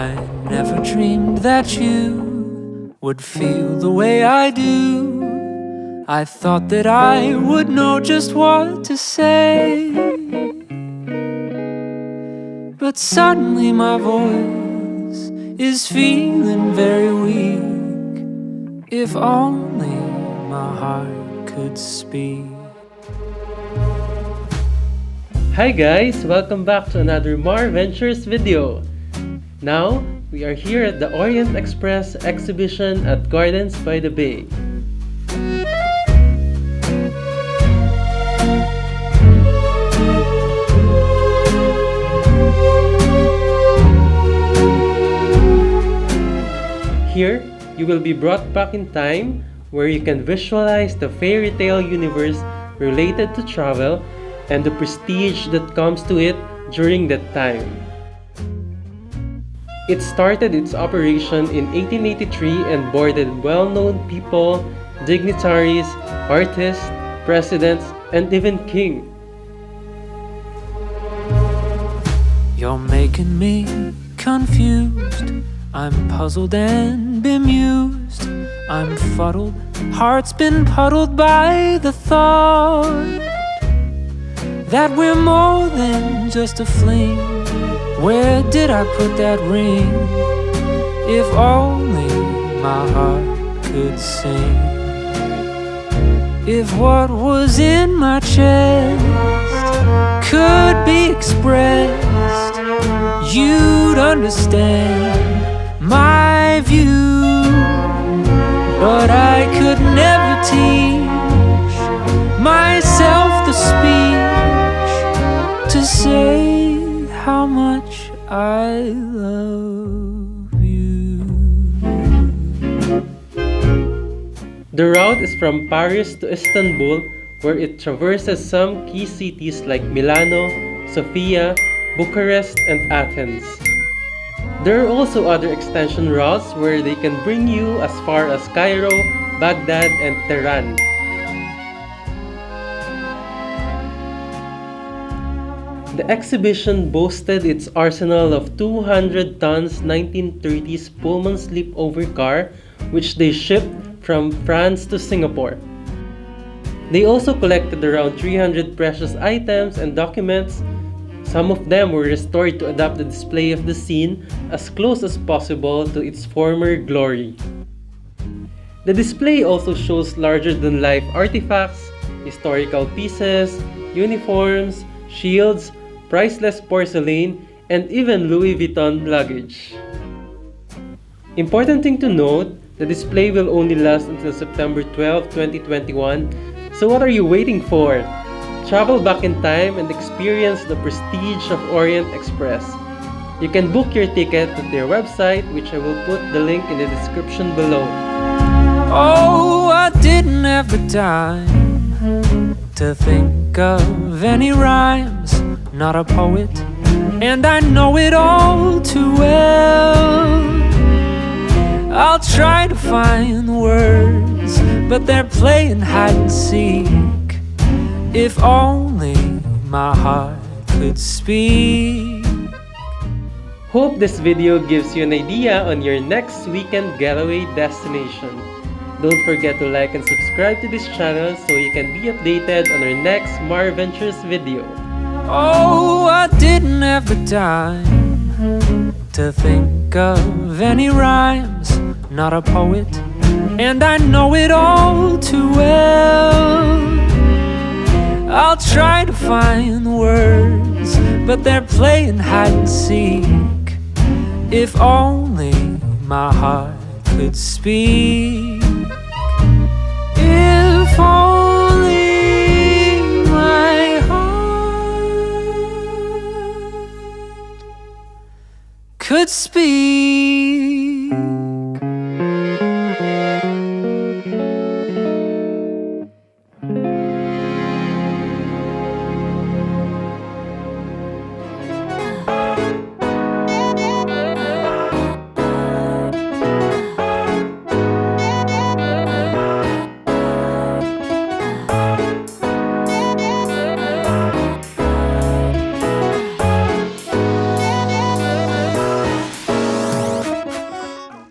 I never dreamed that you would feel the way I do. I thought that I would know just what to say, but suddenly my voice is feeling very weak. If only my heart could speak. Hi guys! Welcome back to another Mar Ventures video. Now, we are here at the Orient Express Exhibition at Gardens by the Bay. Here, you will be brought back in time where you can visualize the fairy tale universe related to travel and the prestige that comes to it during that time. It started its operation in 1883 and boarded well-known people, dignitaries, artists, presidents, and even king. You're making me confused. I'm puzzled and bemused. I'm fuddled, heart's been puddled by the thought that we're more than just a fling. Where did I put that ring? If only my heart could sing. If what was in my chest could be expressed, you'd understand my view. But I could never teach myself the speech to say how much I love you. The route is from Paris to Istanbul, where it traverses some key cities like Milano, Sofia, Bucharest, and Athens. There are also other extension routes where they can bring you as far as Cairo, Baghdad, and Tehran. The exhibition boasted its arsenal of 200 tons 1930s Pullman sleepover car, which they shipped from France to Singapore. They also collected around 300 precious items and documents. Some of them were restored to adapt the display of the scene as close as possible to its former glory. The display also shows larger-than-life artifacts, historical pieces, uniforms, shields, priceless porcelain, and even Louis Vuitton luggage. Important thing to note, the display will only last until September 12, 2021, so what are you waiting for? Travel back in time and experience the prestige of Orient Express. You can book your ticket at their website, which I will put the link in the description below. Oh, I didn't have the time to think of any rhymes, not a poet, and I know it all too well. I'll try to find words, but they're playing hide and seek. If only my heart could speak. Hope this video gives you an idea on your next weekend getaway destination. Don't forget to like and subscribe to this channel so you can be updated on our next Mar Ventures video. Oh, I didn't have the time to think of any rhymes, not a poet, and I know it all too well. I'll try to find words, but they're playing hide and seek. If only my heart could speak. If only my heart could speak.